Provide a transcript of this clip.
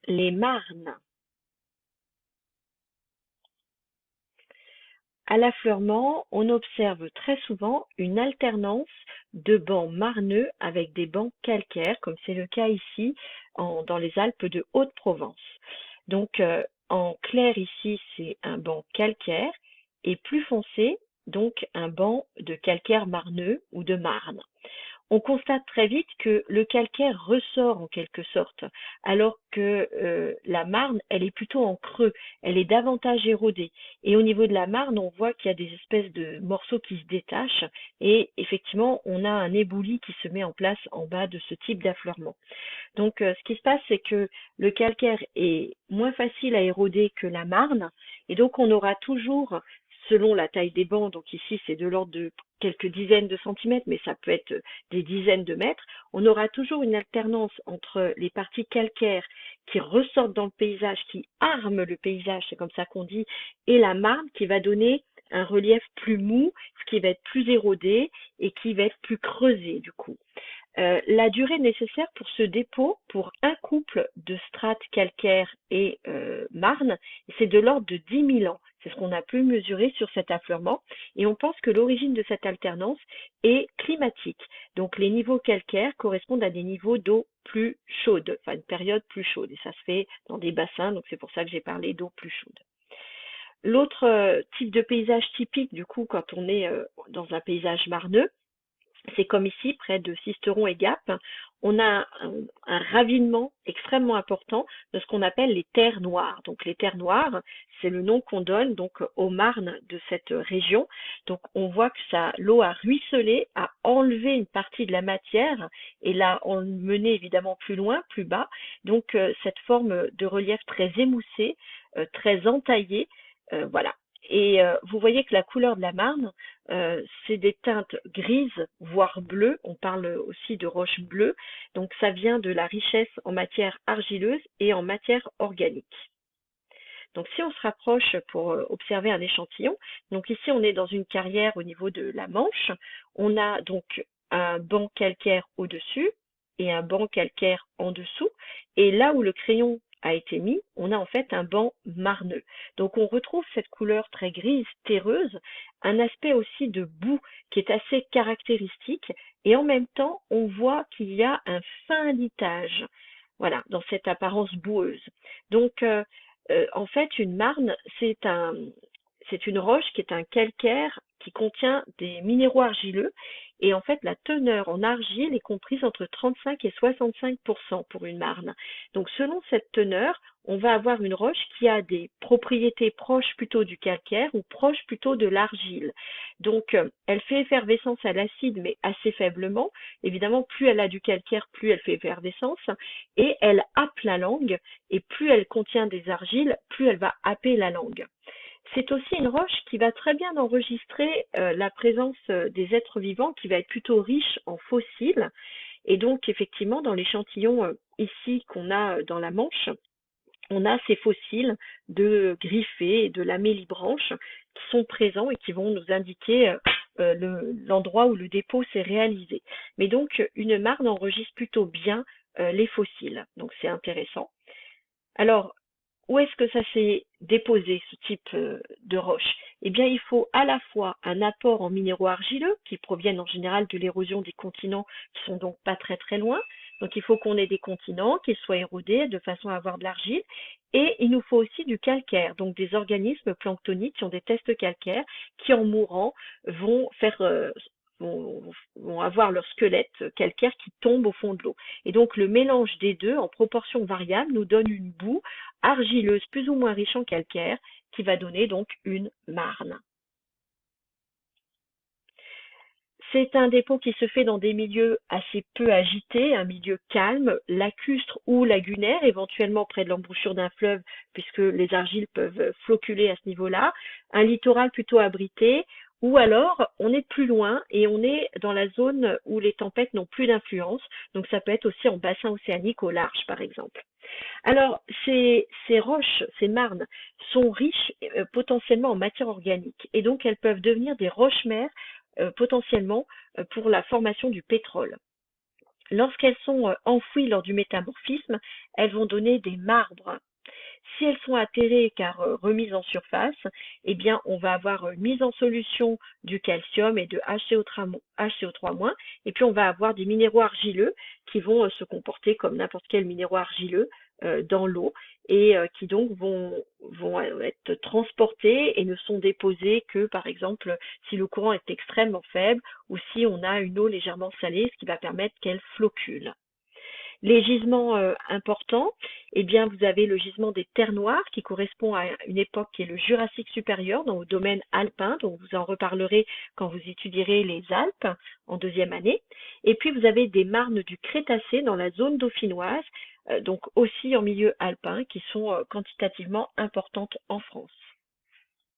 Les marnes. À l'affleurement, on observe très souvent une alternance de bancs marneux avec des bancs calcaires, comme c'est le cas ici dans les Alpes de Haute-Provence. Donc en clair ici, c'est un banc calcaire et plus foncé, donc un banc de calcaire marneux ou de marne. On constate très vite que le calcaire ressort en quelque sorte, alors que la marne, elle est plutôt en creux, elle est davantage érodée. Et au niveau de la marne, on voit qu'il y a des espèces de morceaux qui se détachent et effectivement, on a un éboulis qui se met en place en bas de ce type d'affleurement. Donc, ce qui se passe, c'est que le calcaire est moins facile à éroder que la marne, et donc on aura toujours, selon la taille des bancs, donc ici c'est de l'ordre de quelques dizaines de centimètres, mais ça peut être des dizaines de mètres, on aura toujours une alternance entre les parties calcaires qui ressortent dans le paysage, qui arment le paysage, c'est comme ça qu'on dit, et la marne qui va donner un relief plus mou, ce qui va être plus érodé et qui va être plus creusé du coup. La durée nécessaire pour ce dépôt, pour un couple de strates calcaires et marne, c'est de l'ordre de 10 000 ans. C'est ce qu'on a pu mesurer sur cet affleurement. Et on pense que l'origine de cette alternance est climatique. Donc les niveaux calcaires correspondent à des niveaux d'eau plus chaude, enfin une période plus chaude. Et ça se fait dans des bassins, donc c'est pour ça que j'ai parlé d'eau plus chaude. L'autre type de paysage typique, du coup, quand on est dans un paysage marneux, c'est comme ici, près de Sisteron et Gap, on a un ravinement extrêmement important de ce qu'on appelle les terres noires. Donc les terres noires, c'est le nom qu'on donne donc aux marnes de cette région. Donc on voit que l'eau a ruisselé, a enlevé une partie de la matière et l'a emmenée évidemment plus loin, plus bas. Donc cette forme de relief très émoussé, très entaillé, voilà. Et vous voyez que la couleur de la marne, c'est des teintes grises, voire bleues. On parle aussi de roches bleues. Donc ça vient de la richesse en matière argileuse et en matière organique. Donc si on se rapproche pour observer un échantillon, donc ici on est dans une carrière au niveau de la Manche. On a donc un banc calcaire au-dessus et un banc calcaire en dessous. Et là où le crayon a été mis, on a en fait un banc marneux. Donc on retrouve cette couleur très grise, terreuse, un aspect aussi de boue qui est assez caractéristique. Et en même temps, on voit qu'il y a un fin litage, voilà, dans cette apparence boueuse. Donc en fait, une marne, c'est une roche qui est un calcaire qui contient des minéraux argileux et en fait la teneur en argile est comprise entre 35 et 65% pour une marne. Donc selon cette teneur, on va avoir une roche qui a des propriétés proches plutôt du calcaire ou proches plutôt de l'argile. Donc elle fait effervescence à l'acide mais assez faiblement. Évidemment, plus elle a du calcaire, plus elle fait effervescence et elle happe la langue et plus elle contient des argiles, plus elle va happer la langue. C'est aussi une roche qui va très bien enregistrer la présence des êtres vivants, qui va être plutôt riche en fossiles. Et donc, effectivement, dans l'échantillon ici qu'on a dans la Manche, on a ces fossiles de griffés et de lamellibranches qui sont présents et qui vont nous indiquer l'endroit où le dépôt s'est réalisé. Mais donc, une marne enregistre plutôt bien les fossiles. Donc, c'est intéressant. Alors, où est-ce que ça s'est déposé, ce type de roche? Eh bien, il faut à la fois un apport en minéraux argileux, qui proviennent en général de l'érosion des continents, qui sont donc pas très très loin. Donc, il faut qu'on ait des continents, qu'ils soient érodés de façon à avoir de l'argile. Et il nous faut aussi du calcaire, donc des organismes planctoniques qui ont des tests calcaires, qui en mourant vont faire vont avoir leur squelette calcaire qui tombe au fond de l'eau. Et donc le mélange des deux en proportion variable nous donne une boue argileuse plus ou moins riche en calcaire qui va donner donc une marne. C'est un dépôt qui se fait dans des milieux assez peu agités, un milieu calme, lacustre ou lagunaire, éventuellement près de l'embouchure d'un fleuve, puisque les argiles peuvent floculer à ce niveau-là, un littoral plutôt abrité, ou alors on est plus loin et on est dans la zone où les tempêtes n'ont plus d'influence, donc ça peut être aussi en bassin océanique au large par exemple. Alors, ces roches, ces marnes, sont riches potentiellement en matière organique et donc elles peuvent devenir des roches-mères potentiellement pour la formation du pétrole. Lorsqu'elles sont enfouies lors du métamorphisme, elles vont donner des marbres. Si elles sont atterrées car remises en surface, eh bien, on va avoir mise en solution du calcium et de HCO3-, et puis on va avoir des minéraux argileux qui vont se comporter comme n'importe quel minéraux argileux dans l'eau et qui donc vont être transportés et ne sont déposés que, par exemple, si le courant est extrêmement faible ou si on a une eau légèrement salée, ce qui va permettre qu'elle floccule. Les gisements importants, eh bien, vous avez le gisement des terres noires qui correspond à une époque qui est le Jurassique supérieur dans le domaine alpin, donc vous en reparlerez quand vous étudierez les Alpes en deuxième année. Et puis vous avez des marnes du Crétacé dans la zone dauphinoise, donc aussi en milieu alpin, qui sont quantitativement importantes en France.